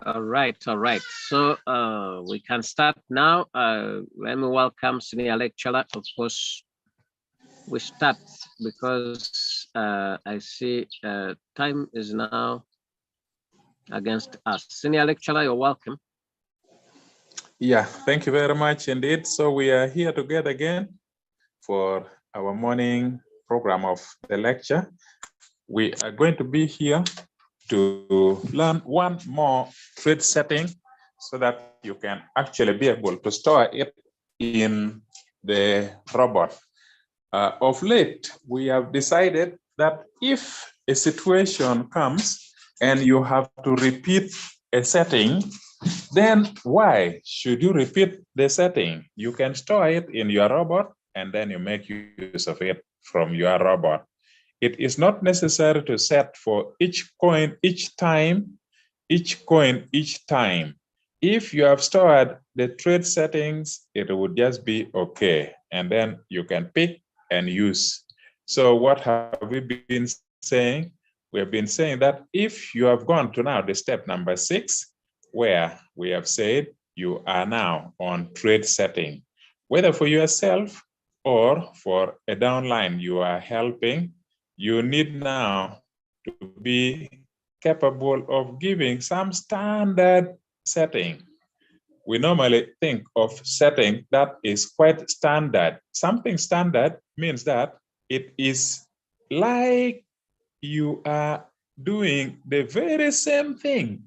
All right, all right. So we can start now. Let me welcome senior lecturer. Of course, we start because I see time is now against us. Senior lecturer, you're welcome. Yeah, thank you very much indeed. So we are here together again for our morning program of the lecture. We are going to be here to learn one more trade setting so that you can actually be able to store it in the robot. Of late, we have decided that if a situation comes and you have to repeat a setting, then why should you repeat the setting? You can store it in your robot and then you make use of it from your robot. It is not necessary to set for each coin each time, each coin each time. If you have stored the trade settings, it would just be okay. And then you can pick and use. So what have we been saying? We have been saying that if you have gone to now the step number 6, where we have said you are now on trade setting, whether for yourself or for a downline you are helping, you need now to be capable of giving some standard setting. We normally think of setting that is quite standard. Something standard means that it is like you are doing the very same thing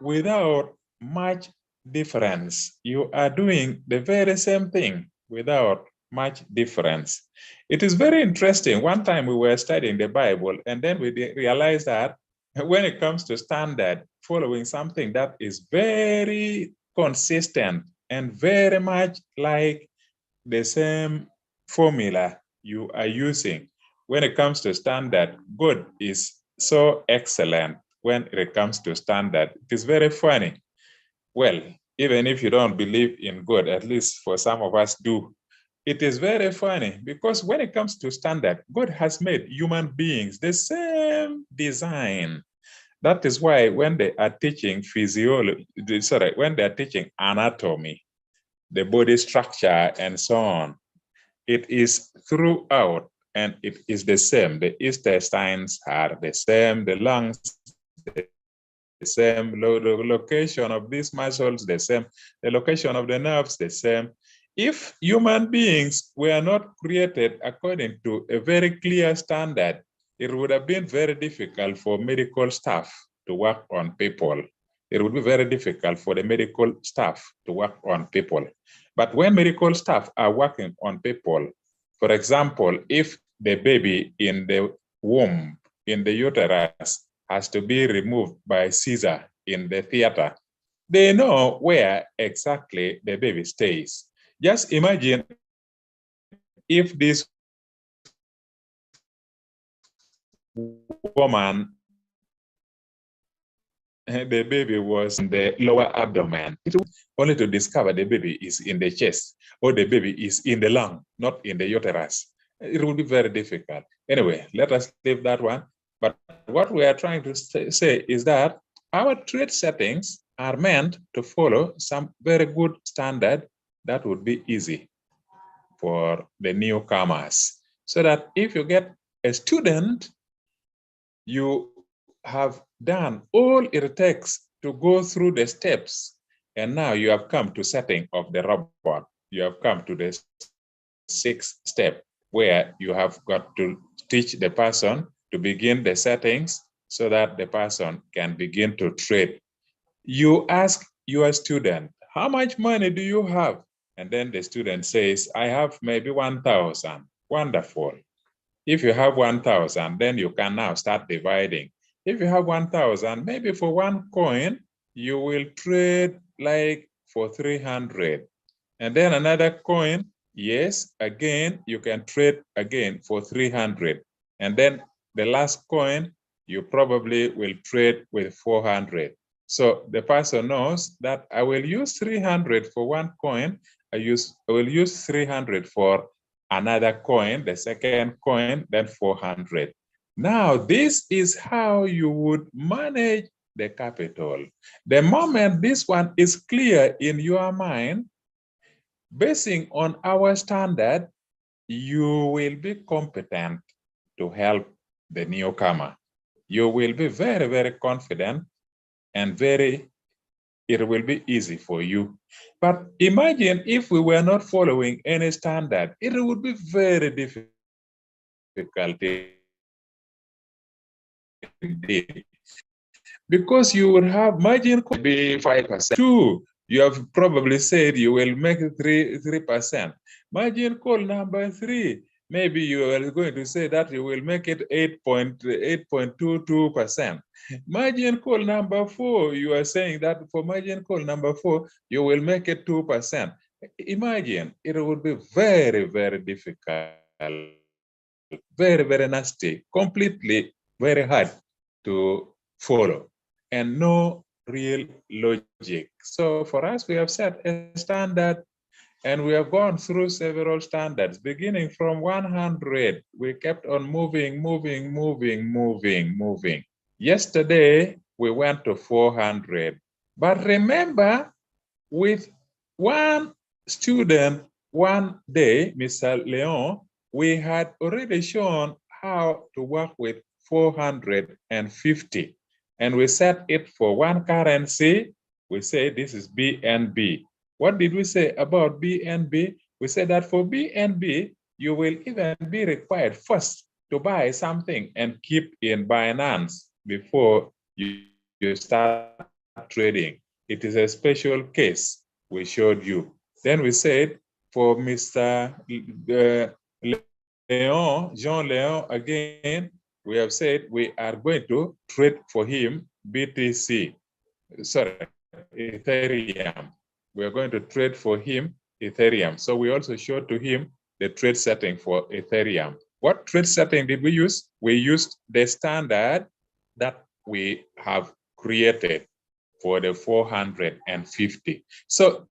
without much difference. You are doing the very same thing without much difference. It is very interesting. One time we were studying the Bible, and then we realized that when it comes to standard, following something that is very consistent and very much like the same formula you are using, when it comes to standard, good is so excellent. When it comes to standard, it is very funny. Well, even if you don't believe in God, at least for some of us do, it is very funny because when it comes to standard, God has made human beings the same design. That is why when they are teaching physiology, when they are teaching anatomy, the body structure and so on, it is throughout and it is the same. The intestines are the same, the lungs the same, the location of these muscles the same, the location of the nerves the same. If human beings were not created according to a very clear standard, it would have been very difficult for medical staff to work on people. It would be very difficult for the medical staff to work on people. But when medical staff are working on people, for example, if the baby in the womb, in the uterus, has to be removed by Caesar in the theater, they know where exactly the baby stays. Just imagine if this woman, the baby was in the lower abdomen, only to discover the baby is in the chest or the baby is in the lung, not in the uterus. It will be very difficult. Anyway, let us leave that one. But what we are trying to say is that our trade settings are meant to follow some very good standard that would be easy for the newcomers. So that if you get a student, you have done all it takes to go through the steps, and now you have come to setting of the robot. You have come to the 6th step where you have got to teach the person to begin the settings so that the person can begin to trade. You ask your student, how much money do you have? And then the student says, I have maybe 1,000. Wonderful. If you have 1,000, then you can now start dividing. If you have 1,000, maybe for one coin, you will trade like for 300. And then another coin, yes, again, you can trade again for 300. And then the last coin, you probably will trade with 400. So the person knows that I will use 300 for one coin. I will use 300 for another coin, the second coin, then 400. Now, this is how you would manage the capital. The moment this one is clear in your mind, basing on our standard, you will be competent to help the newcomer. You will be very, very confident and it will be easy for you. But imagine if we were not following any standard, it would be very difficult because you would have margin call be 5%. Two, you have probably said you will make 3%. Margin call number 3, maybe you are going to say that you will make it 8.22%. Margin call number 4, you are saying that for margin call number 4, you will make it 2%. Imagine, it would be very, very difficult, very, very nasty, completely very hard to follow, and no real logic. So for us, we have set a standard, and we have gone through several standards. Beginning from 100, we kept on moving. Yesterday, we went to 400. But remember, with one student one day, Mr. Leon, we had already shown how to work with 450. And we set it for one currency. We say this is BNB. What did we say about BNB? We said that for BNB, you will even be required first to buy something and keep in Binance before you start trading. It is a special case we showed you. Then we said for Mr. Jean Leon, again, we have said we are going to trade for him BTC, sorry, Ethereum. We are going to trade for him Ethereum. So we also showed to him the trade setting for Ethereum. What trade setting did we use? We used the standard that we have created for the 450. So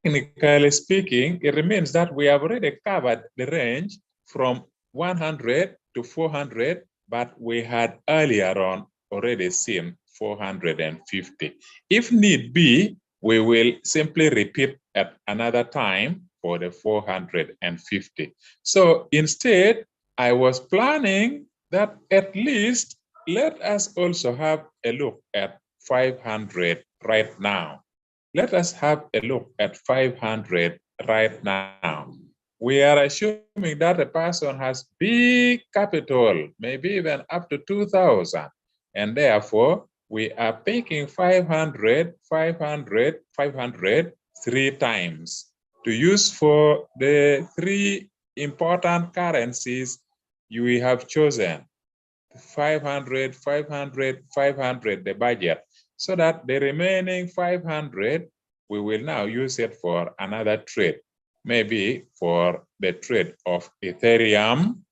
technically speaking, it remains that we have already covered the range from 100 to 400, but we had earlier on already seen 450. If need be, we will simply repeat at another time for the 450. So instead, I was planning that at least let us also have a look at 500 right now. Let us have a look at 500 right now. We are assuming that a person has big capital, maybe even up to 2,000. And therefore, we are picking 500 3 times to use for the 3 important currencies you have chosen. 500, the budget, so that the remaining 500, we will now use it for another trade, maybe for the trade of Ethereum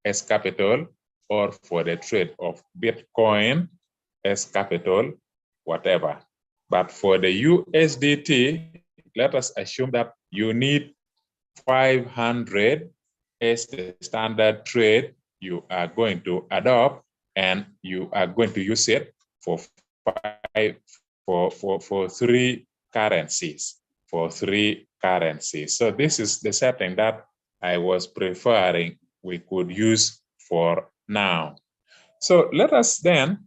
as capital, or for the trade of Bitcoin as capital, whatever. But for the USDT, let us assume that you need 500 as the standard trade you are going to adopt, and you are going to use it for 3 currencies, So this is the setting that I was preferring we could use for now. So let us then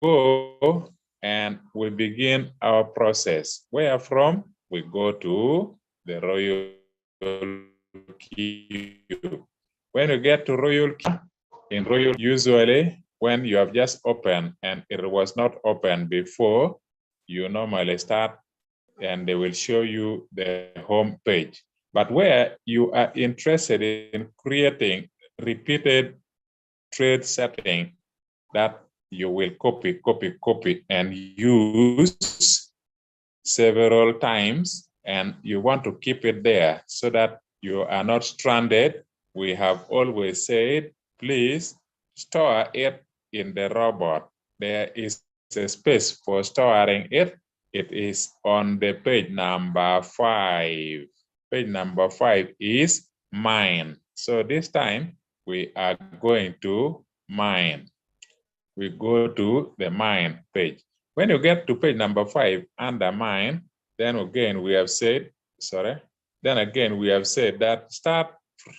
go and we begin our process. Where from? We go to the royal queue. When you get to royal queue, in royal, usually when you have just opened and it was not open before, you normally start and they will show you the home page. But where you are interested in creating repeated trade setting that you will copy and use several times, and you want to keep it there so that you are not stranded, we have always said, please store it in the robot. There is a space for storing it. It is on the page number 5. Page number 5 is mine. So this time we are going to mine. We go to the mine page. When you get to page number 5 under mine, then again we have said, then we have said that start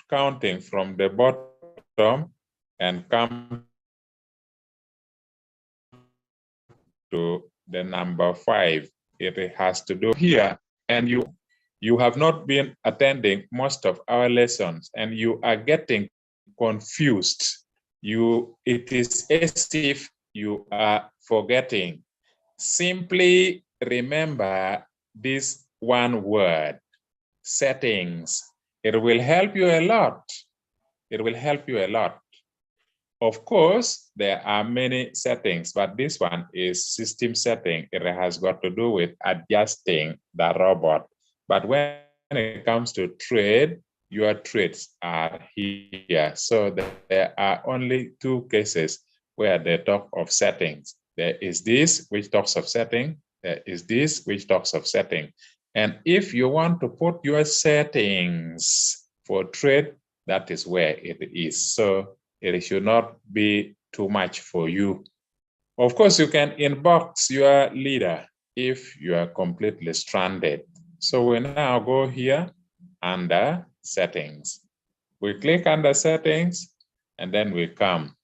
counting from the bottom and come to the number 5. It has to do here, and you have not been attending most of our lessons and you are getting confused. It is as if you are forgetting. Simply remember this one word, settings. It will help you a lot. It will help you a lot. Of course, there are many settings, but this one is system setting. It has got to do with adjusting the robot. But when it comes to trade, your trades are here. So there are only 2 cases where they talk of settings. There is this, which talks of setting. There is this, which talks of setting. And if you want to put your settings for trade, that is where it is. So it should not be too much for you. Of course, you can inbox your leader if you are completely stranded. So we now go here under settings. We click under settings and then we come.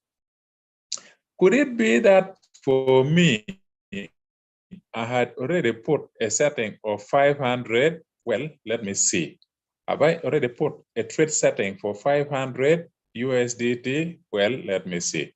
Could it be that for me, I had already put a setting of 500? Well, let me see. Have I already put a trade setting for 500 USDT? Well, let me see.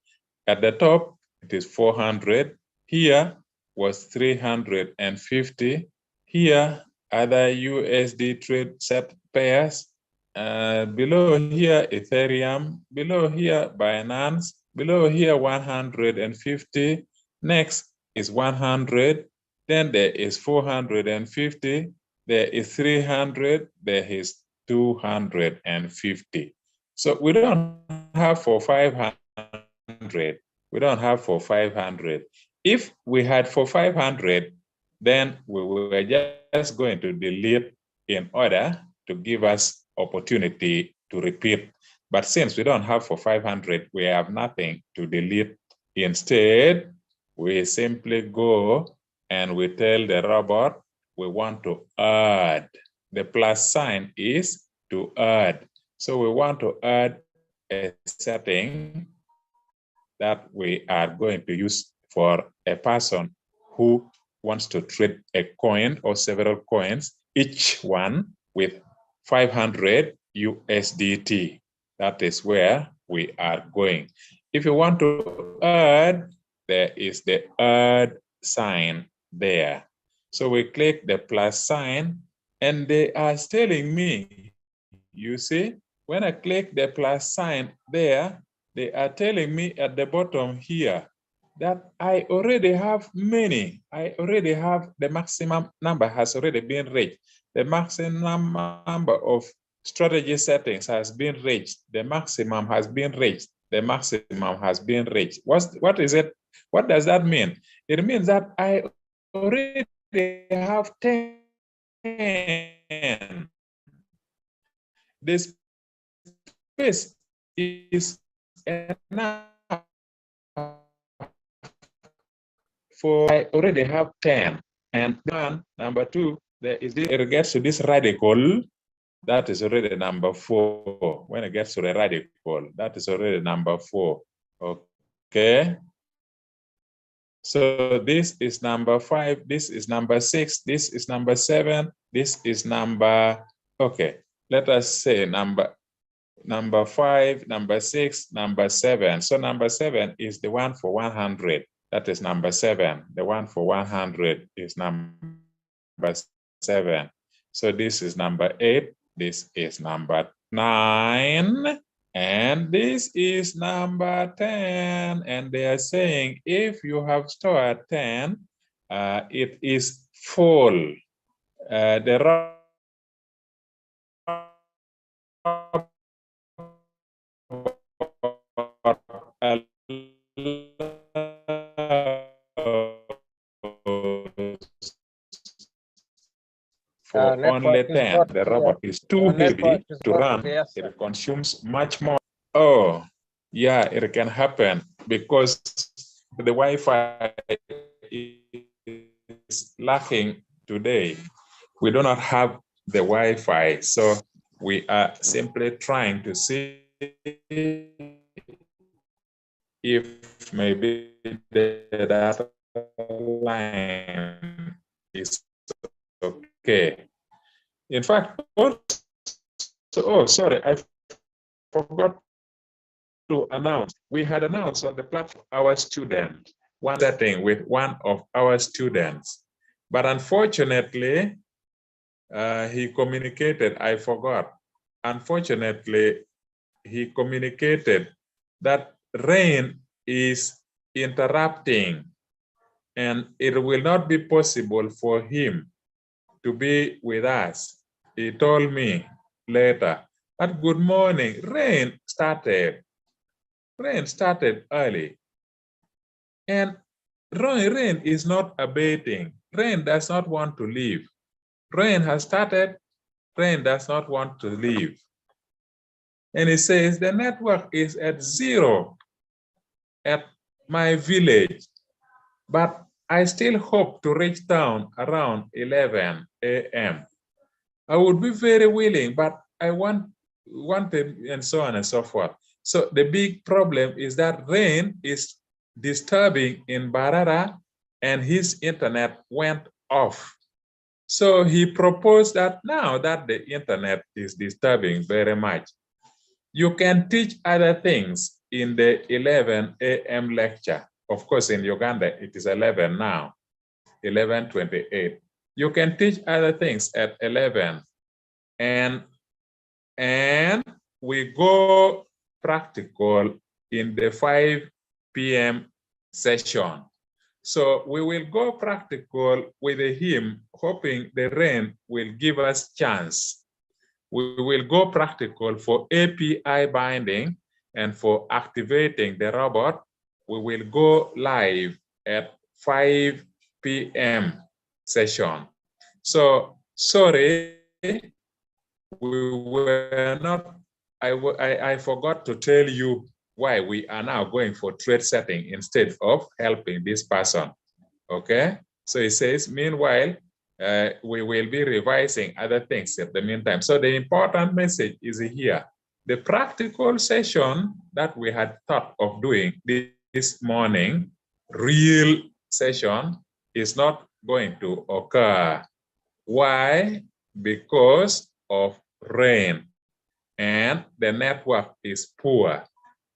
At the top, it is 400. Here was 350. Here, other USD trade set pairs. Below here, Ethereum. Below here, Binance. Below here, 150. Next is 100. Then there is 450. There is 300. There is 250. So we don't have for 500. We don't have for 500. If we had for 500, then we were just going to delete in order to give us opportunity to repeat. But since we don't have for 500, we have nothing to delete. Instead, we simply go and we tell the robot we want to add. The plus sign is to add. So we want to add a setting that we are going to use for a person who wants to trade a coin or several coins, each one with 500 USDT. That is where we are going. If you want to add, there is the add sign there. So we click the plus sign and they are telling me, you see, when I click the plus sign there, they are telling me at the bottom here that I already have many. I already have the maximum number has already been reached. The maximum number of strategy settings has been reached. The maximum has been reached. The maximum has been reached. What is it? What does that mean? It means that I already have 10. The space is enough for I already have 10. And then number 2, there is this, it gets to this radical, that is already number 4. When it gets to the radical, that is already number 4. Okay. So this is number 5, this is number 6, this is number 7, this is number, okay, let us say number 5, number 6, number 7. So number 7 is the one for 100. That is number 7. The one for 100 is number 7. So this is number 8. This is number 9. And this is number 10. And they are saying if you have stored 10, it is full. The for only 10. The robot is too heavy to run. It consumes much more. Oh, Yeah, it can happen because the Wi-Fi is lacking today. We do not have the Wi-Fi, so we are simply trying to see if maybe the data line is okay. In fact, also, oh, sorry, I forgot to announce. We had announced on the platform our student, one setting with one of our students. But unfortunately, he communicated, I forgot. Unfortunately, he communicated that rain is interrupting and it will not be possible for him to be with us. He told me later, but good morning, rain started early. And rain is not abating. Rain does not want to leave. Rain has started, rain does not want to leave. And it says the network is at 0 at my village, but I still hope to reach town around 11 a.m. I would be very willing, but I wanted, and so on and so forth. So the big problem is that rain is disturbing in Barara and his internet went off. So he proposed that now that the internet is disturbing very much, you can teach other things in the 11 a.m. lecture. Of course, in Uganda, it is 11 now, 11:28. You can teach other things at 11 and we go practical in the 5 p.m. session. So we will go practical with him, hoping the rain will give us chance. We will go practical for API binding and for activating the robot. We will go live at 5 p.m. session. So sorry, we were not, I forgot to tell you why we are now going for trade setting instead of helping this person, okay? So it says, meanwhile, we will be revising other things at the meantime. So the important message is here. The practical session that we had thought of doing this morning, real session, is not going to occur. Why? Because of rain and the network is poor.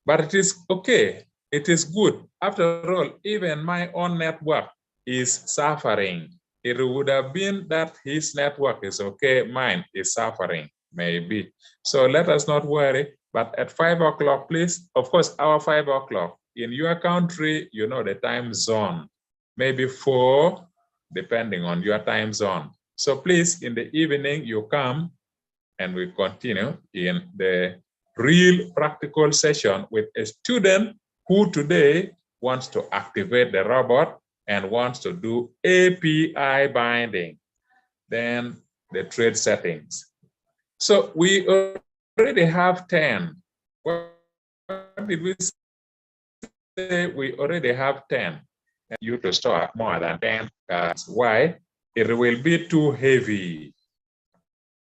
But it is okay. It is good. After all, even my own network is suffering. It would have been that his network is okay, mine is suffering, maybe. So let us not worry. But at 5 o'clock, please, of course, our 5 o'clock. In your country, you know the time zone. Maybe 4, depending on your time zone. So please, in the evening, you come and we continue in the real practical session with a student who today wants to activate the robot and wants to do API binding, then the trade settings. So we already have 10. What did we say? We already have 10. And you to store more than 10 cards. Why? It will be too heavy.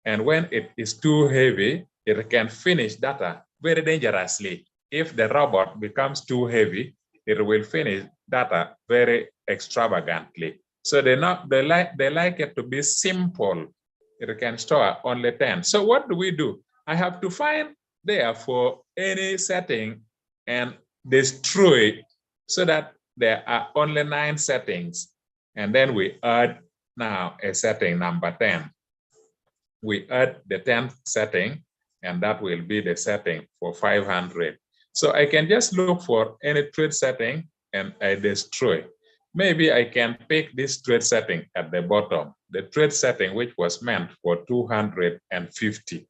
And when it is too heavy, it can finish data very dangerously. If the robot becomes too heavy, it will finish data very extravagantly. So they like it to be simple. It can store only 10. So what do? I have to find therefore any setting and destroy so that there are only 9 settings. And then we add now a setting number 10. We add the 10th setting, and that will be the setting for 500. So I can just look for any trade setting and I destroy. Maybe I can pick this trade setting at the bottom, the trade setting which was meant for 250.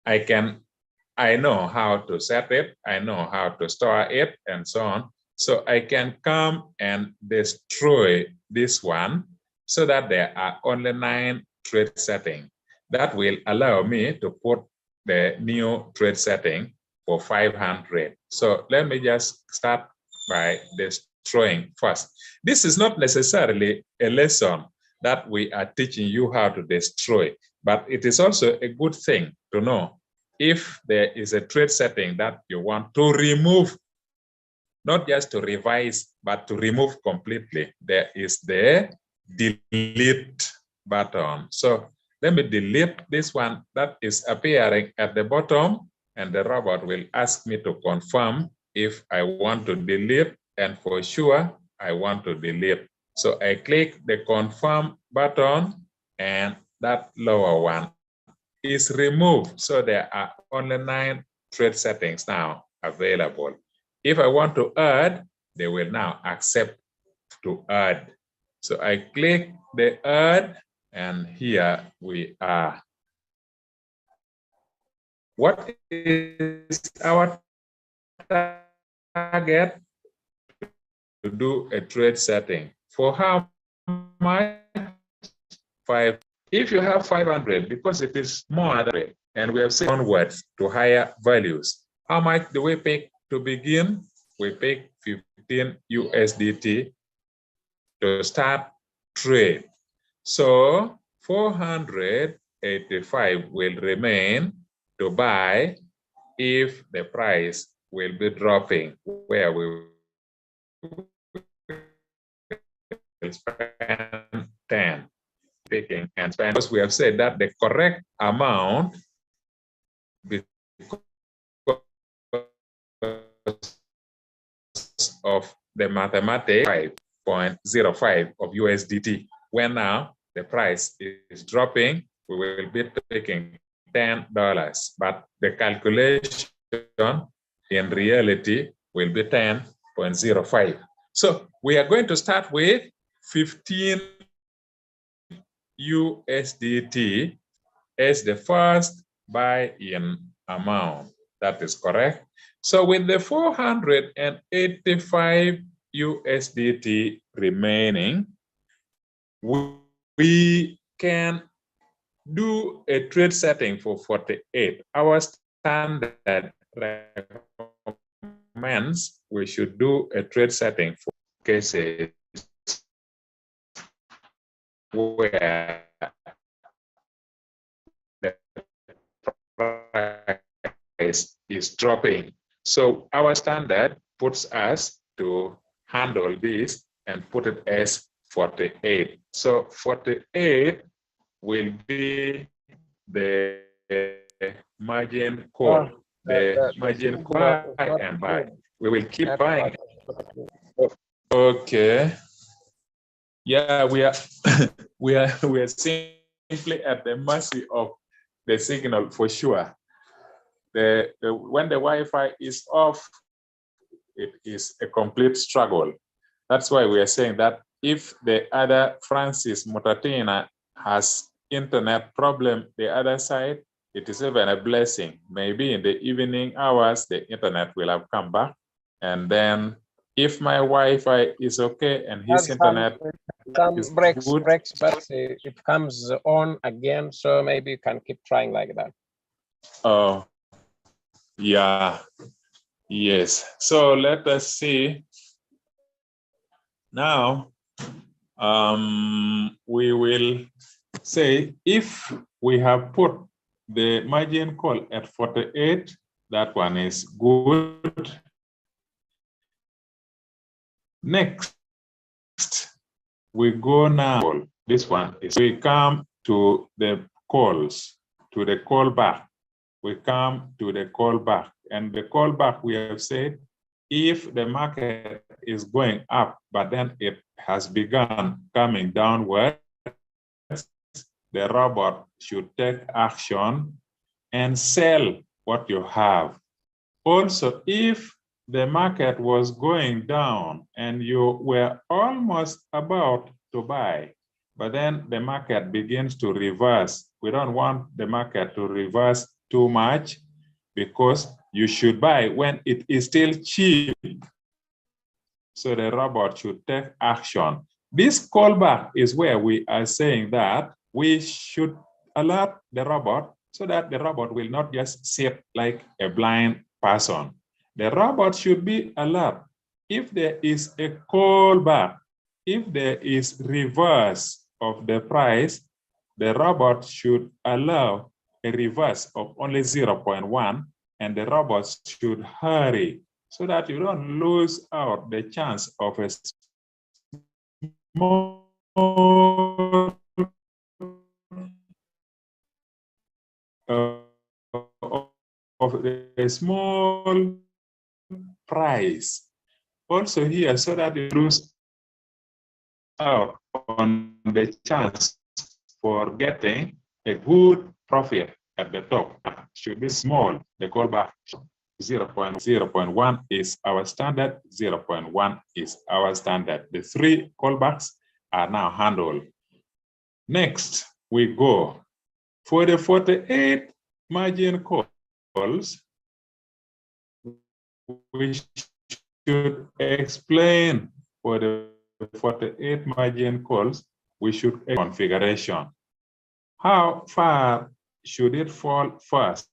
I know how to set it, I know how to store it, and so on. So I can come and destroy this one so that there are only 9 trade settings. That will allow me to put the new trade setting for 500. So let me just start by destroying first. This is not necessarily a lesson that we are teaching you how to destroy, but it is also a good thing to know if there is a trade setting that you want to remove, not just to revise, but to remove completely. There is the delete button. So let me delete this one that is appearing at the bottom, and the robot will ask me to confirm if I want to delete, and for sure, I want to delete. So I click the confirm button, and that lower one is removed. So there are only 9 trade settings now available. If I want to add, they will now accept to add. So I click the add, and here we are. What is our target? To do a trade setting. For how much? 5. If you have 500, because it is more than it, and we have seen onwards to higher values, how much do we pick to begin? We pick 15 USDT to start trade. So 485 will remain to buy if the price will be dropping, where we will spend 10. Picking and spend, because we have said that the correct amount, because of the mathematics, 5.05 of USDT. When now the price is dropping, we will be taking $10, but the calculation in reality will be 10.05. So we are going to start with 15 USDT as the first buy-in amount. That is correct. So with the 485 USDT remaining, we can do a trade setting for 48. Our standard recommends we should do a trade setting for cases where the price is dropping. So our standard puts us to handle this and put it as 48. So 48 will be the margin call. The margin buy and buy. We will keep buying. Okay. Yeah, we are we are simply at the mercy of the signal for sure. When the Wi-Fi is off, it is a complete struggle. That's why we are saying that if the other Francis Mutatina has internet problem the other side, it is even a blessing. Maybe in the evening hours, the internet will have come back. And then if my Wi-Fi is okay and his internet is breaks, good, but it comes on again. So maybe you can keep trying like that. Oh, yeah. Yes. So let us see. Now, we will say if we have put the margin call at 48, that one is good. Next, we go now. This one is, we come to the calls, to the callback. We come to the callback, and the callback we have said, if the market is going up, but then it has begun coming downward, the robot should take action and sell what you have. Also, if the market was going down and you were almost about to buy, but then the market begins to reverse, we don't want the market to reverse too much, because you should buy when it is still cheap. So the robot should take action. This callback is where we are saying that we should alert the robot so that the robot will not just sit like a blind person. The robot should be alert if there is a callback. If there is reverse of the price, the robot should allow a reverse of only 0.1, and the robot should hurry so that you don't lose out the chance of a small price. Also here, so that you lose out on the chance for getting a good profit at the top. Should be small. The callback 0.1 is our standard. 0.1 is our standard. The three callbacks are now handled. Next, we go for the 48 margin calls. We should explain for the 48 margin calls, we should configuration. How far should it fall first?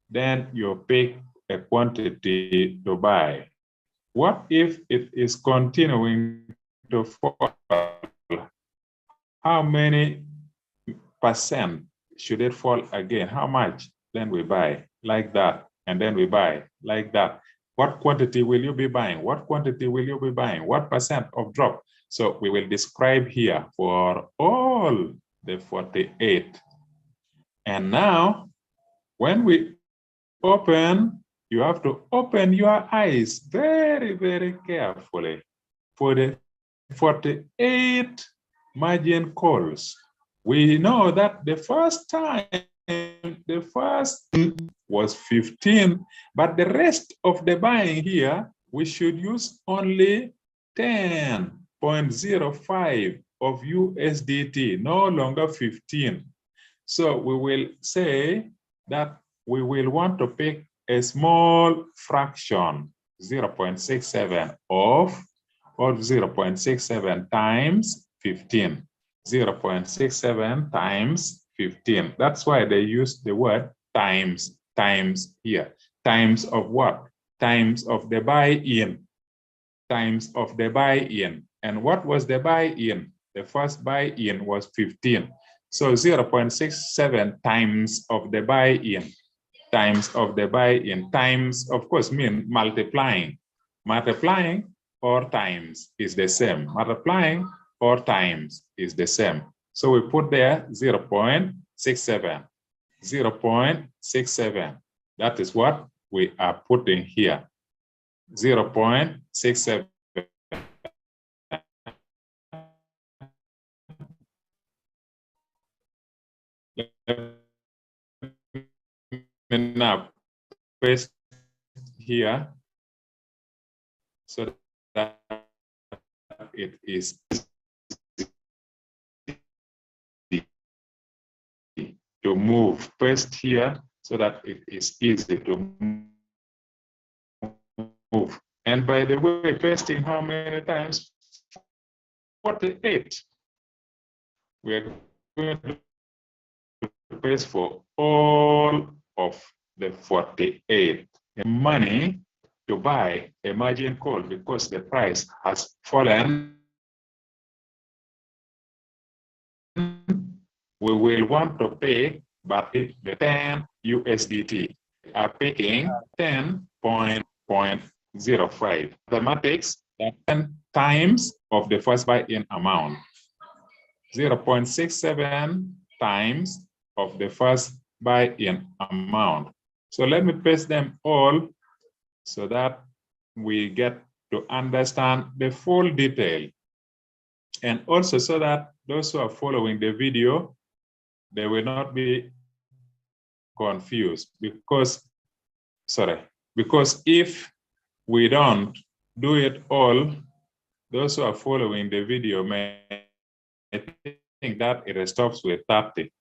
Then you pick a quantity to buy. What if it is continuing to fall? How many percent should it fall again? How much? Then we buy like that, and then we buy like that. What quantity will you be buying? What quantity will you be buying? What percent of drop? So we will describe here for all the 48. And now, when we open, you have to open your eyes very, very carefully for the 48 margin calls. We know that the first time, the first was 15, but the rest of the buying here, we should use only 10.05 of USDT, no longer 15. So we will say that we will want to pick a small fraction, 0.67 of, or 0.67 times 15. 0.67 times 15. That's why they use the word times here. Times of what? Times of the buy-in. Times of the buy-in. And what was the buy-in? The first buy-in was 15. So 0.67 times of the buy-in. Times of the buy-in. Times, of course, mean multiplying. Multiplying or times is the same. Multiplying or times is the same. So we put there 0.67. 0.67. That is what we are putting here. 0.67. Now paste here so that it is to move. Paste here so that it is easy to move. And by the way, pasting how many times? 48. We are going to paste for all of the 48. The money to buy a margin call because the price has fallen. We will want to pay, but the 10 USDT are paying 10.05. Mathematics, 10 times of the first buy-in amount. 0.67 times of the first buy-in amount. So let me paste them all so that we get to understand the full detail. And also so that those who are following the video, they will not be confused because if we don't do it all, those who are following the video may think that it stops with 30.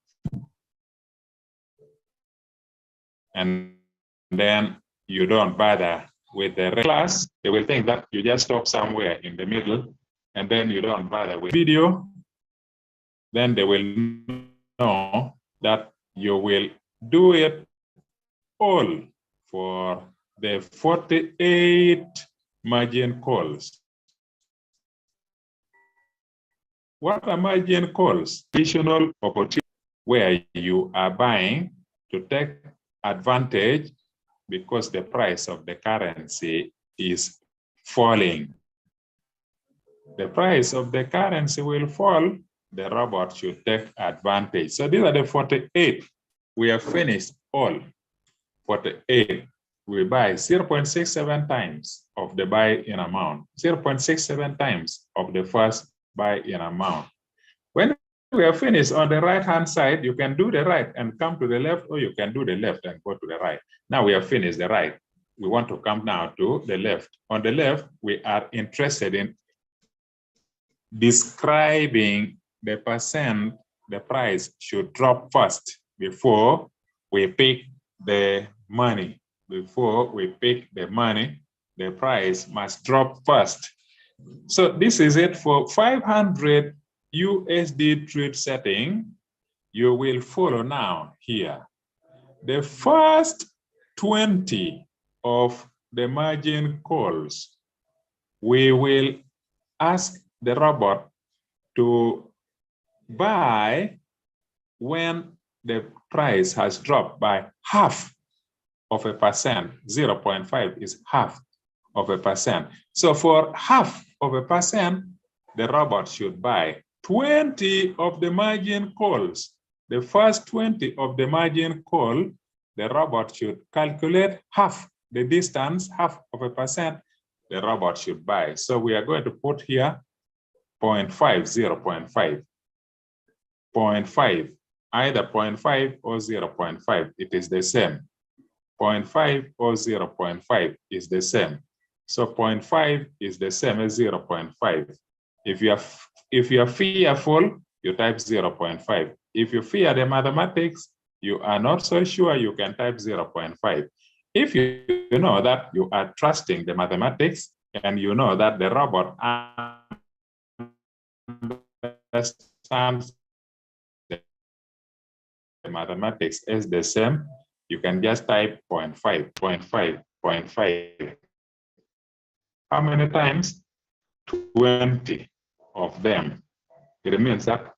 And then you don't bother with the class. They will think that you just stop somewhere in the middle and then you don't bother with video. Then they will know that you will do it all for the 48 margin calls. What are margin calls? Additional opportunity where you are buying to take advantage because the price of the currency is falling. The price of the currency will fall, the robot should take advantage. So these are the 48. We have finished all 48. We buy 0.67 times of the buy-in amount, 0.67 times of the first buy-in amount. When we are finished on the right-hand side, you can do the right and come to the left, or you can do the left and go to the right. Now we have finished the right. We want to come now to the left. On the left, we are interested in describing the percent the price should drop first before we pick the money. Before we pick the money, the price must drop first. So this is it for 500 USD trade setting. You will follow now here. The first 20 of the margin calls, we will ask the robot to buy when the price has dropped by half of a percent. 0.5 is half of a percent. So for half of a percent, the robot should buy 20 of the margin calls. The first 20 of the margin call, the robot should calculate half the distance, half of a percent, the robot should buy. So we are going to put here 0.5, 0.5, 0.5, either 0.5 or 0.5, it is the same. 0.5 or 0.5 is the same. So 0.5 is the same as 0.5. If you are fearful, you type 0.5. If you fear the mathematics, you are not so sure, you can type 0.5. If you know that you are trusting the mathematics and you know that the robot understands the mathematics is the same, you can just type 0.5, 0.5, 0.5. How many times? 20 of them. It means that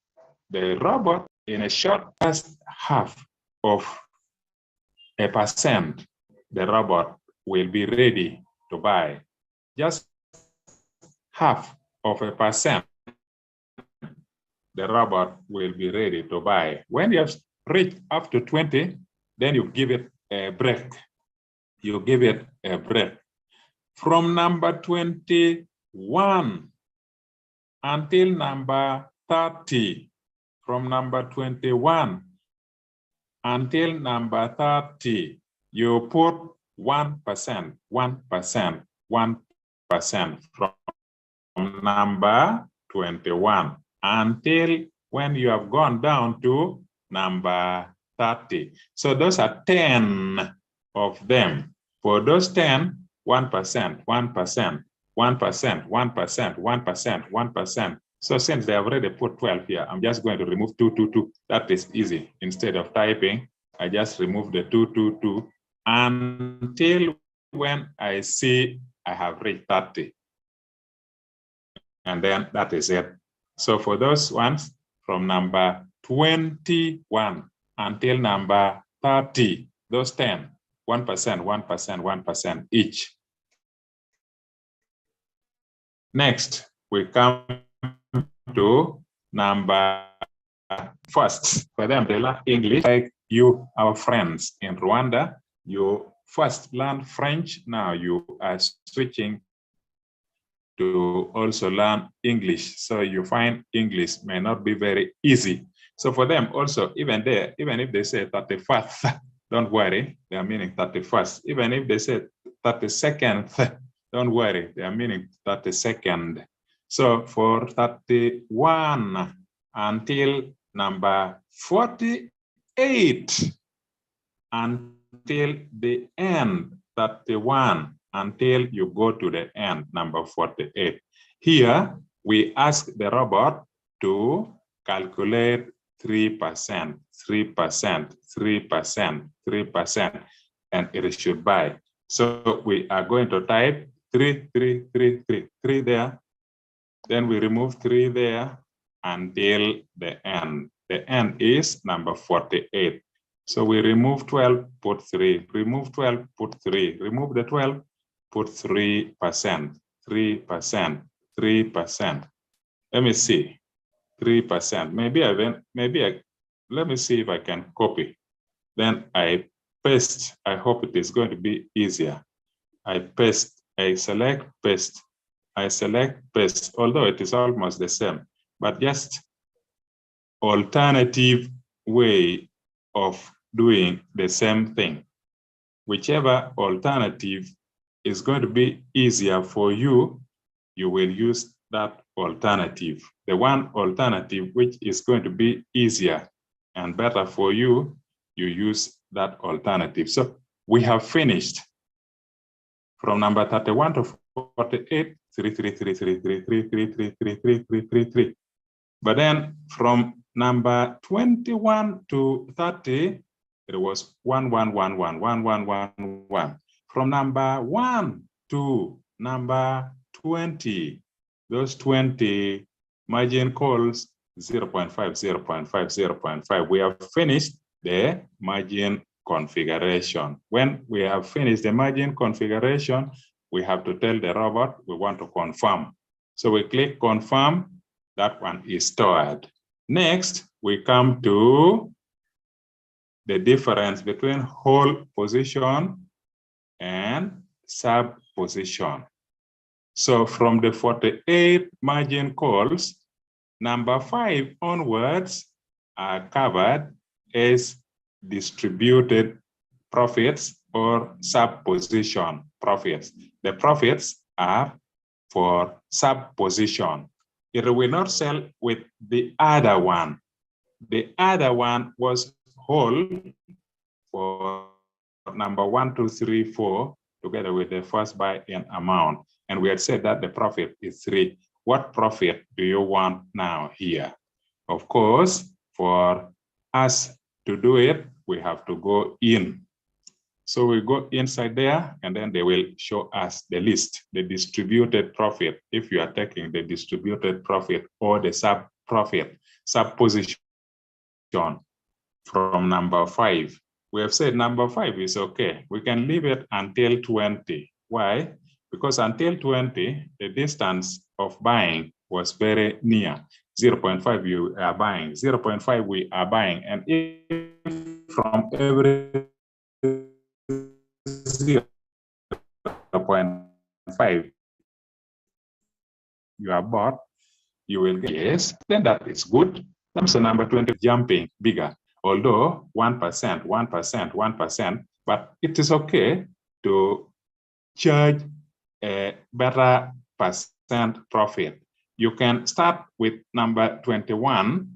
the robot in a short past half of a percent, the robot will be ready to buy. Just half of a percent, the robot will be ready to buy. When you have reached up to 20, then you give it a break. You give it a break. From number 21 until number 30, from number 21 until number 30, you put 1%, 1%, 1% from number 21 until when you have gone down to number 30. So those are 10 of them. For those 10, 1%, 1%, 1%, 1%, 1%, 1%. So since they have already put 12 here, I'm just going to remove 2, 2, 2. That is easy. Instead of typing, I just remove the 2, 2, 2 until when I see I have reached 30. And then that is it. So for those ones, from number 21 until number 30, those 10, 1%, 1%, 1% each. Next, we come to number first. For them, they learn English. Like you, our friends in Rwanda, you first learn French. Now you are switching to also learn English. So you find English may not be very easy. So for them also, even if they say 31st, don't worry, they are meaning 31st. Even if they say 32nd, don't worry, they are meaning 32nd. So for 31 until number 48, until the end, 31, until you go to the end, number 48. Here, we ask the robot to calculate 3%, 3%, 3%, 3%. and it should buy. So we are going to type 3, 3, 3, 3, 3 there. Then we remove 3 there until the end. The end is number 48. So we remove 12, put 3, remove 12, put 3, remove the 12, put 3%, 3%, 3%. Let me see, 3%. Let me see if I can copy. Then I paste. I hope it is going to be easier. I paste, I select, paste. I select, paste, although it is almost the same, but just alternative way of doing the same thing. Whichever alternative is going to be easier for you, you will use that alternative. The one alternative which is going to be easier and better for you, you use that alternative. So we have finished from number 31 to 48, 3, 3, 3, 3, 3, 3, 3, 3, 3, 3, 3, 3, 3. But then from number 21 to 30, it was 1, 1, 1, 1, 1, 1, 1, 1. From number 1 to number 20, those 20 margin calls 0.5, 0.5, 0.5. We have finished the margin configuration. When we have finished the margin configuration, we have to tell the robot we want to confirm. So we click confirm, that one is stored. Next, we come to the difference between hold position and sub position. So from the 48 margin calls, number 5 onwards are covered as distributed profits or sub position profits. The profits are for sub position. It will not sell with the other one. The other one was whole for number 1, 2, 3, 4, together with the first buy-in amount. And we had said that the profit is 3. What profit do you want now here? Of course, for us to do it, we have to go in. So we go inside there, and then they will show us the list, the distributed profit. If you are taking the distributed profit or the sub profit, sub position from number 5. We have said number 5 is okay. We can leave it until 20. Why? Because until 20, the distance of buying was very near. 0.5 you are buying, 0.5 we are buying. And if from every 0.5 you are bought, you will get yes, then that is good. So number 20 jumping bigger, although 1%, 1%, 1%, but it is okay to charge a better percent profit. You can start with number 21,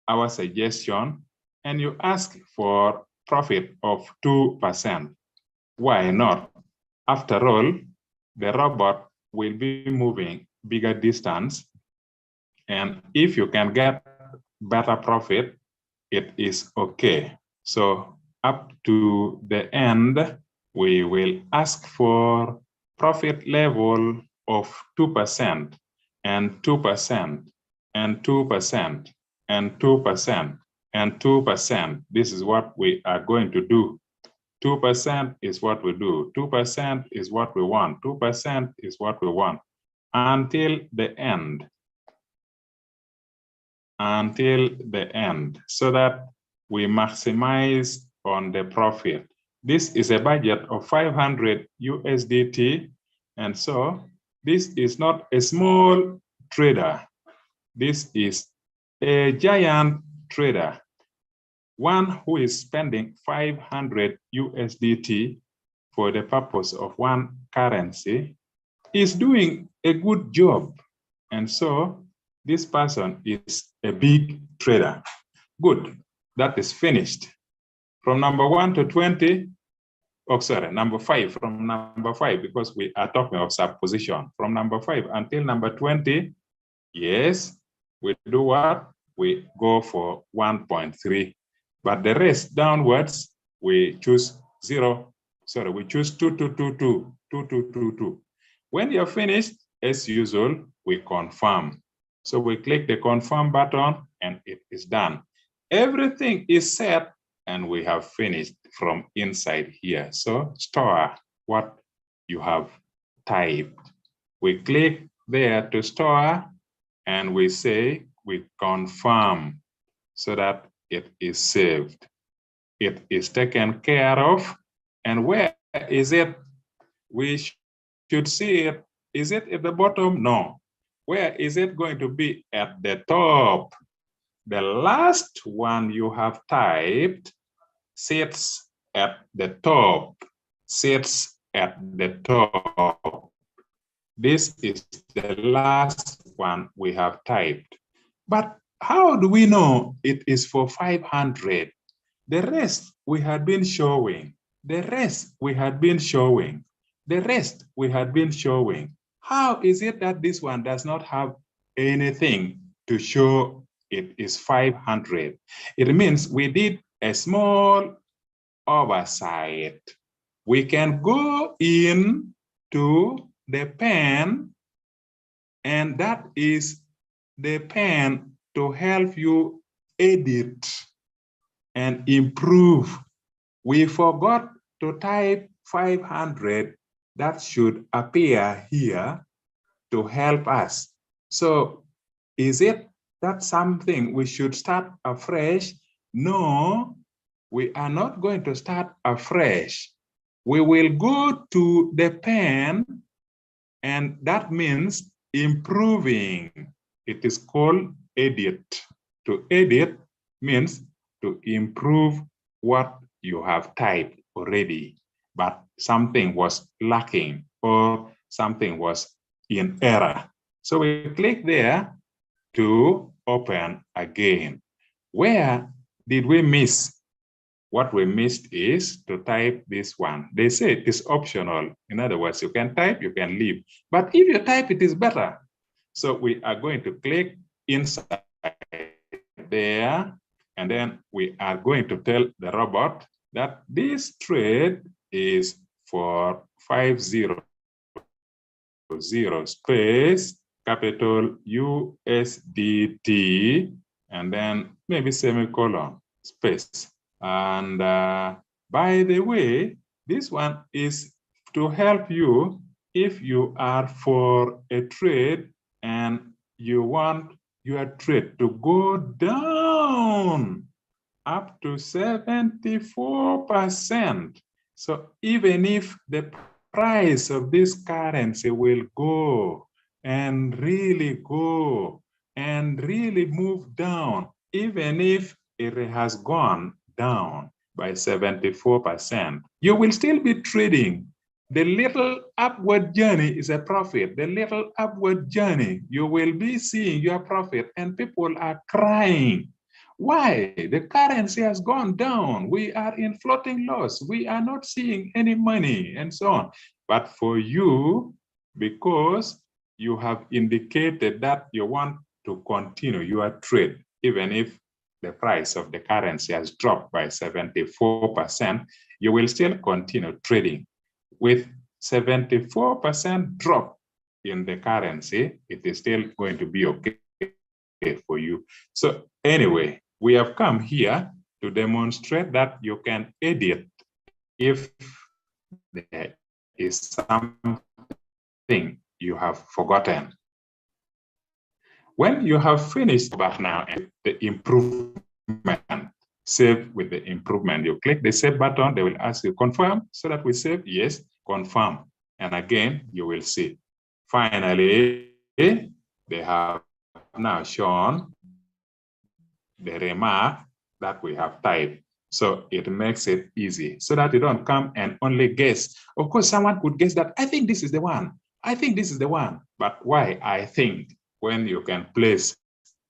our suggestion, and you ask for profit of 2%. Why not? After all, the robot will be moving bigger distance, and if you can get better profit, it is okay. So up to the end, we will ask for profit level of 2% and 2% and 2% and 2% and 2%. This is what we are going to do. 2% is what we do. 2% is what we want. 2% is what we want until the end. Until the end, so that we maximize on the profit. This is a budget of 500 USDT, and so this is not a small trader. This is a giant trader, one who is spending 500 USDT for the purpose of one currency is doing a good job, and so this person is a big trader. Good, that is finished. From number 1 to 20, oh sorry, number 5, from number 5, because we are talking of subposition. From number 5 until number 20, yes, we do what? We go for 1.3. But the rest downwards, we choose 0, sorry, we choose 2222. When you're finished, as usual, we confirm. So we click the confirm button and it is done. Everything is set and we have finished from inside here. So store what you have typed. We click there to store and we say we confirm so that it is saved. It is taken care of. And where is it? We should see it. Is it at the bottom? No. Where is it going to be? At the top. The last one you have typed sits at the top. Sits at the top. This is the last one we have typed. But how do we know it is for 500? The rest we had been showing. The rest we had been showing. The rest we had been showing. How is it that this one does not have anything to show it is 500? It means we did a small oversight. We can go in to the pen, and that is the pen to help you edit and improve. We forgot to type 500. That should appear here to help us. So is it that something we should start afresh? No, we are not going to start afresh. We will go to the pen, and that means improving. It is called edit. To edit means to improve what you have typed already, but something was lacking or something was in error. So we click there to open again. Where did we miss? What we missed is to type this one. They say it is optional. In other words, you can type, you can leave. But if you type, it is better. So we are going to click inside there, and then we are going to tell the robot that this trade is for 500 space capital USDT, and then maybe semicolon space. And by the way, this one is to help you if you are for a trade and you want your trade to go down up to 74%. So even if the price of this currency will go and really go and really move down, even if it has gone down by 74%, you will still be trading. The little upward journey is a profit. The little upward journey, you will be seeing your profit, and people are crying. Why? The currency has gone down. We are in floating loss. We are not seeing any money and so on. But for you, because you have indicated that you want to continue your trade, even if the price of the currency has dropped by 74%, you will still continue trading. With 74% drop in the currency, it is still going to be okay for you. So anyway, we have come here to demonstrate that you can edit if there is something you have forgotten. When you have finished back now, the improvement, save with the improvement, you click the save button, they will ask you confirm, so that we save, yes, confirm. And again, you will see. Finally, they have now shown the remark that we have typed. So it makes it easy so that you don't come and only guess. Of course, someone could guess that, I think this is the one. I think this is the one. But why I think, when you can place?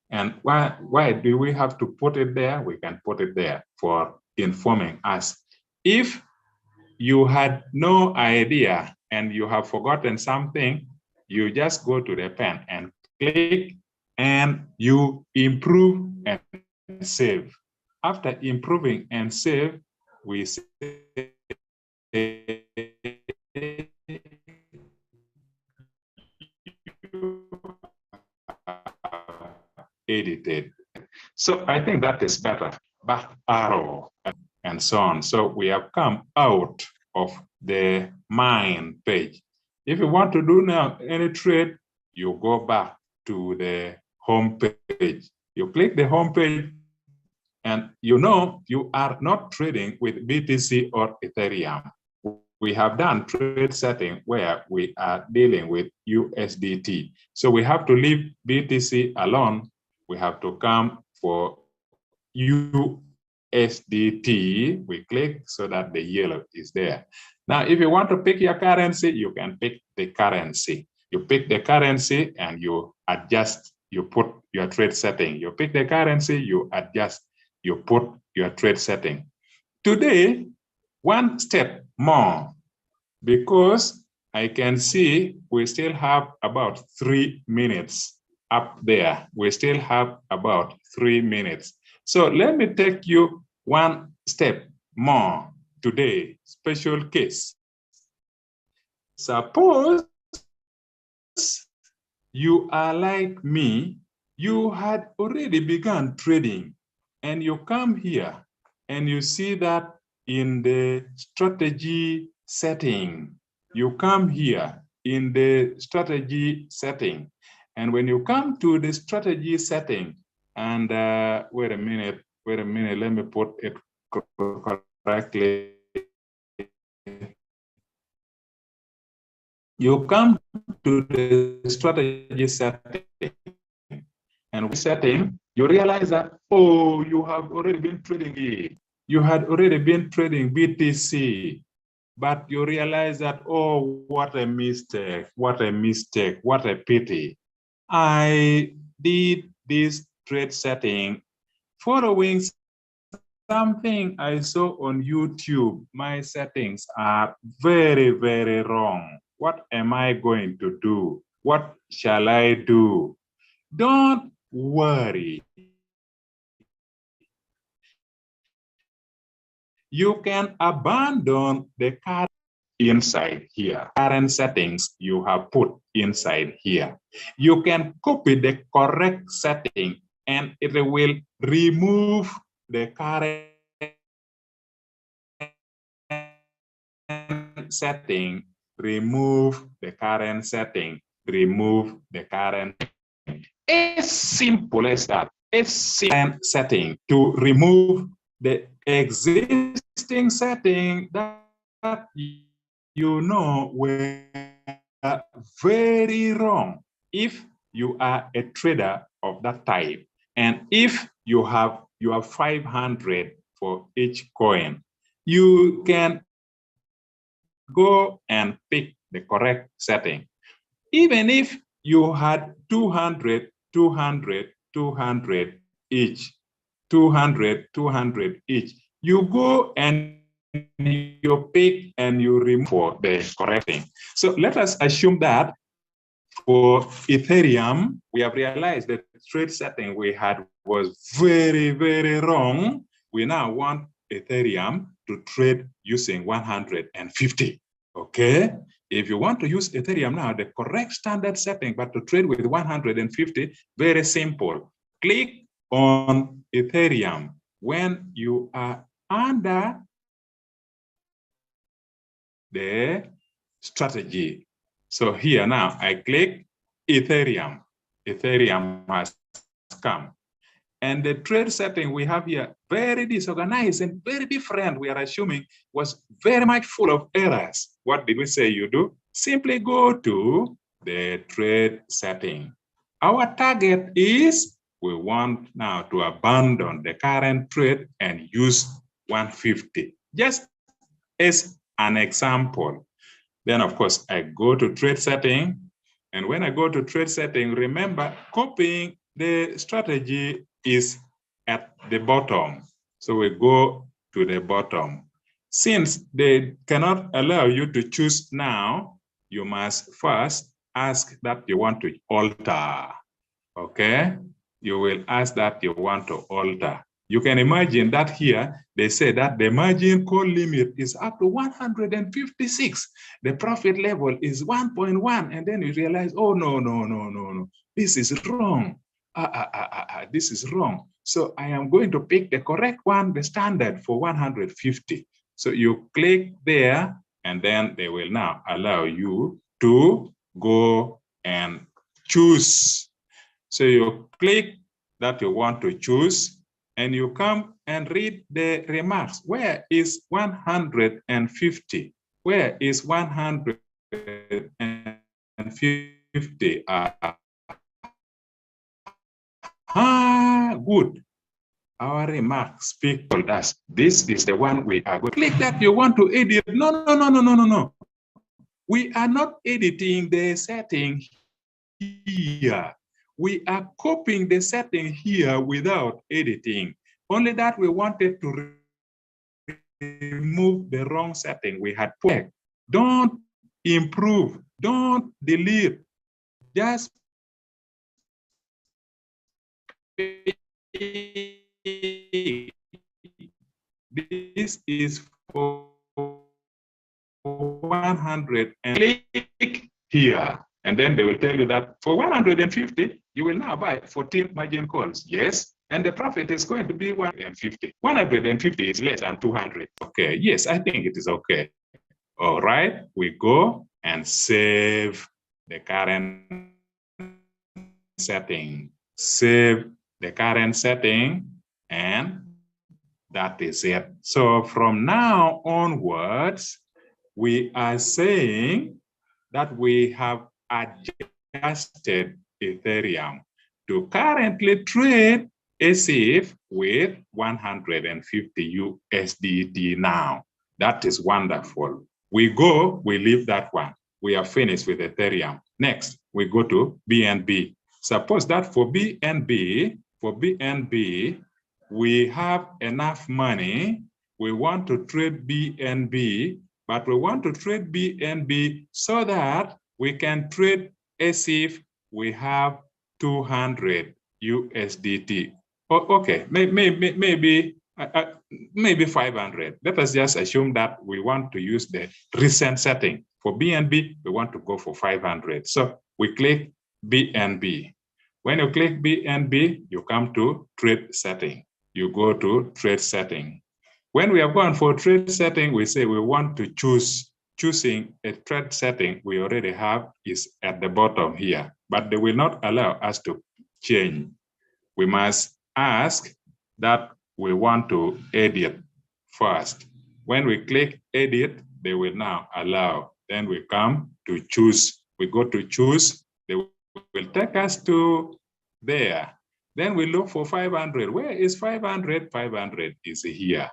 And why do we have to put it there? We can put it there for informing us. If you had no idea and you have forgotten something, you just go to the pen and click, and you improve and save. After improving and save, we say edited. So I think that is better. Back arrow and so on. So we have come out of the mine page. If you want to do now any trade, you go back to the home page. You click the home page, and you know you are not trading with BTC or Ethereum. We have done trade setting where we are dealing with USDT. So we have to leave BTC alone. We have to come for USDT. We click so that the yellow is there. Now, if you want to pick your currency, you can pick the currency. You pick the currency and you adjust, you put your trade setting. You pick the currency, you adjust, you put your trade setting. Today, one step more, because I can see we still have about 3 minutes up there. We still have about 3 minutes. So let me take you one step more today, special case. Suppose you are like me, you had already begun trading, and you come here and you see that in the strategy setting, you come here in the strategy setting. And when you come to the strategy setting, and wait a minute, let me put it correctly. You come to the strategy setting, and with setting, you realize that, oh, you have already been trading it. You had already been trading BTC, but you realize that, oh, what a mistake, what a mistake, what a pity. I did this trade setting following something I saw on YouTube. My settings are very, very wrong. What am I going to do? What shall I do? Don't worry. You can abandon the current inside here. Current settings you have put inside here. You can copy the correct setting and it will remove the current setting, remove the current setting, remove the current. As simple as that. As simple setting to remove the existing setting that you know were very wrong. If you are a trader of that type, and if you have your 500 for each coin, you can go and pick the correct setting. Even if you had 200, 200, 200 each, 200, 200 each, you go and you pick and you remove for the correct thing. So let us assume that for Ethereum, we have realized that the trade setting we had was very, very wrong. We now want Ethereum to trade using 150, okay? If you want to use Ethereum now, the correct standard setting, but to trade with 150, very simple. Click on Ethereum when you are under the strategy. So here now, I click Ethereum. Ethereum has come. And the trade setting we have here, very disorganized and very different, we are assuming, was very much full of errors. What did we say you do? Simply go to the trade setting. Our target is we want now to abandon the current trade and use 150, just as an example. Then, of course, I go to trade setting. And when I go to trade setting, remember, copying the strategy is at the bottom. So we go to the bottom. Since they cannot allow you to choose now, you must first ask that you want to alter. Okay? You will ask that you want to alter. You can imagine that here, they say that the margin call limit is up to 156. The profit level is 1.1. And then you realize, oh, no. This is wrong. This is wrong. So I am going to pick the correct one, the standard for 150. So you click there, and then they will now allow you to go and choose. So you click that you want to choose, and you come and read the remarks. Where is 150? Where is 150? Good. Our remarks speak for us. This is the one we are going to click that you want to edit. No. We are not editing the setting here. We are copying the setting here without editing. Only that we wanted to remove the wrong setting we had put. Don't improve, don't delete. Just this is for 100 and click here. And then they will tell you that for 150, you will now buy 14 margin calls. Yes. And the profit is going to be 150. 150 is less than 200. Okay. Yes, I think it is okay. All right. We go and save the current setting. Save the current setting, and that is it. So from now onwards, we are saying that we have adjusted Ethereum to currently trade as if with 150 USDT now. That is wonderful. We go, we leave that one. We are finished with Ethereum. Next, we go to BNB. Suppose that for BNB, we have enough money. We want to trade BNB, but we want to trade BNB so that we can trade as if we have 200 USDT. Oh, okay, maybe 500. Let us just assume that we want to use the recent setting. For BNB, we want to go for 500. So we click BNB. When you click BNB, you come to trade setting. You go to trade setting. When we have gone for trade setting, we say we want to choose. Choosing a trade setting we already have is at the bottom here, but they will not allow us to change. We must ask that we want to edit first. When we click edit, they will now allow. Then we come to choose. We go to choose. They will take us to there. Then we look for 500. Where is 500? 500 is here.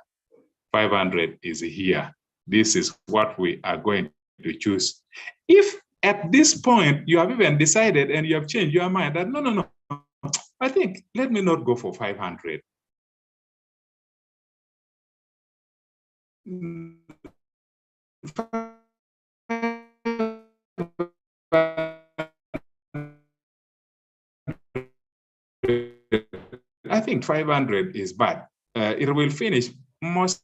500 is here. This is what we are going to choose. If at this point you have even decided and you have changed your mind that no, I think let me not go for 500. I think 500 is bad. It will finish most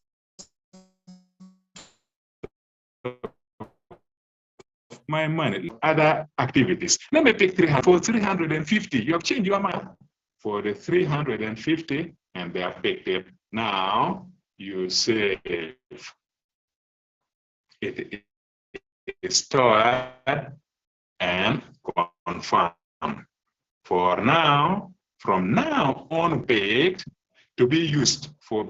my money, other activities. Let me pick 300. For 350, you have changed your mind. For the 350, and they have picked it. Now you save. It is stored and confirm. For now, from now on, picked to be used for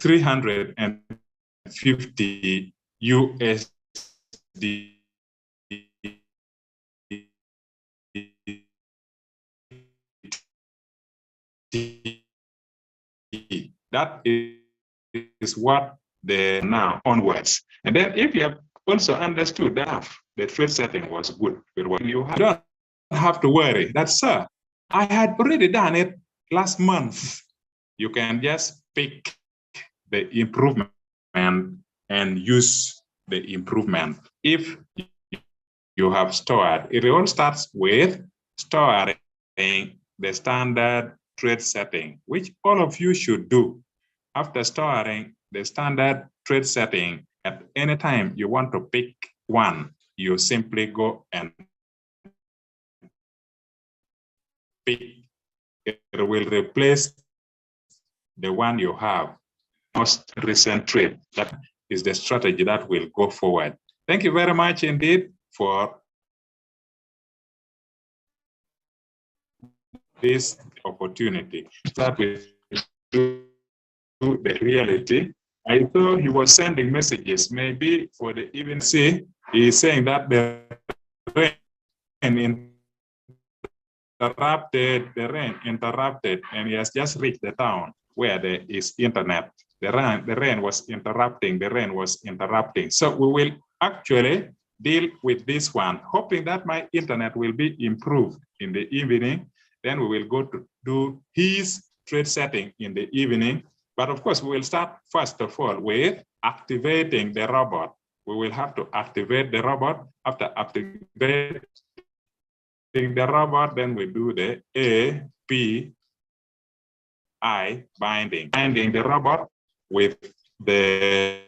350 USD. That is what the now onwards. And then if you have also understood that the trade setting was good, you don't have to worry that, sir, I had already done it last month. You can just pick the improvement and use the improvement. If you have stored, it all starts with storing the standard trade setting, which all of you should do. After storing the standard trade setting, at any time you want to pick one, you simply go and pick. It will replace the one you have, most recent trade. That is the strategy that will go forward. Thank you very much indeed for this opportunity that we do the reality. I thought he was sending messages, maybe for the even see, he's saying that the rain interrupted, and he has just reached the town where there is internet. The rain was interrupting. So we will actually deal with this one, hoping that my internet will be improved in the evening. Then we will go to do his trade setting in the evening. But of course, we will start first of all with activating the robot. We will have to activate the robot. After activating the robot, then we do the API binding the robot with the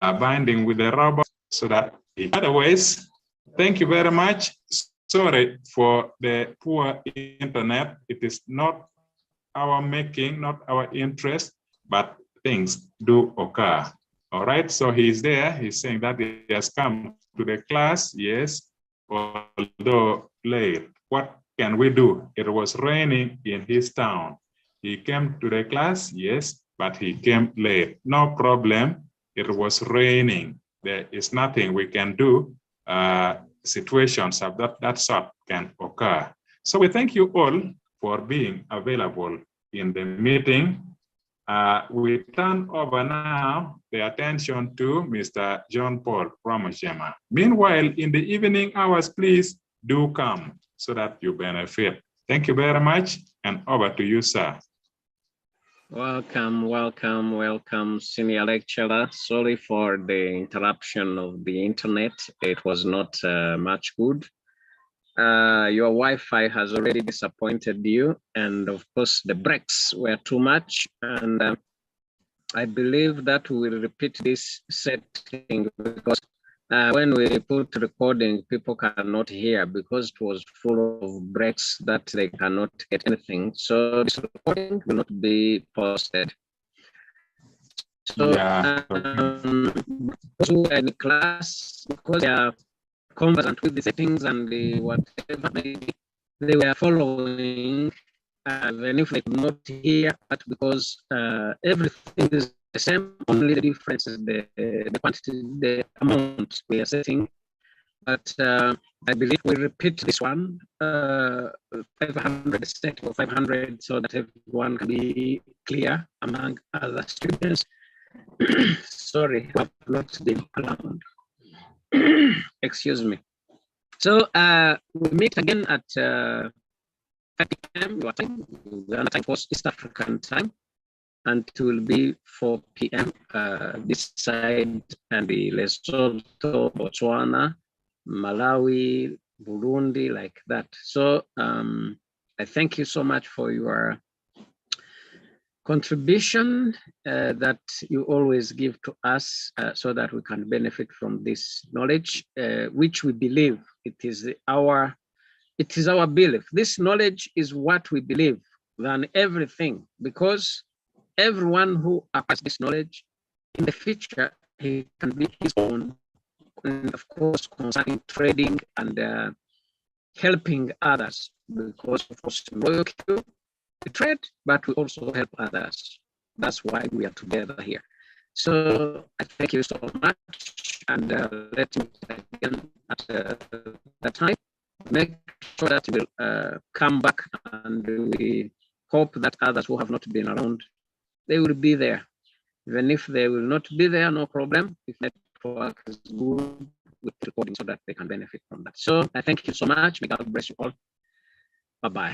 binding with the robot, so that otherwise, thank you very much. Sorry for the poor internet. It is not our making, not our interest, but things do occur. All right, so he's there. He's saying that he has come to the class, yes, although late. What can we do? It was raining in his town. He came to the class, yes, but he came late. No problem. It was raining. There is nothing we can do. Situations of that sort can occur. So we thank you all for being available in the meeting. We turn over now the attention to Mr. John Paul Ramajema. Meanwhile, in the evening hours, please do come so that you benefit. Thank you very much, and over to you, sir. Welcome, welcome, welcome, senior lecturer. Sorry for the interruption of the internet. It was not much good. Your Wi-Fi has already disappointed you, and of course the breaks were too much, and I believe that we will repeat this setting because when we put recording, people cannot hear because it was full of breaks that they cannot get anything. So this recording will not be posted. So those who are in class, because they are conversant with the settings and the whatever they were following, even if they could not hear, but because everything is the same, only the difference is the quantity, the amount we are setting. But I believe we repeat this one, 500 set or 500, so that everyone can be clear among other students. Sorry, I have not been allowed. Excuse me. So we meet again at 5 p.m. your time, Ghana time, course East African time, and it will be 4 p.m. This side, and the Lesotho, Botswana, Malawi, Burundi, like that. So I thank you so much for your contribution that you always give to us so that we can benefit from this knowledge, which we believe it is our belief. This knowledge is what we believe than everything, because everyone who acquires this knowledge in the future, he can be his own, and of course concerning trading and helping others, because of course in loyalty we trade, but we also help others. That's why we are together here. So I thank you so much, and let's meet again at that time. Make sure that we'll come back, and we hope that others who have not been around, they will be there. Even if they will not be there, no problem. If network is good with recording, so that they can benefit from that. So I thank you so much. May God bless you all. Bye-bye.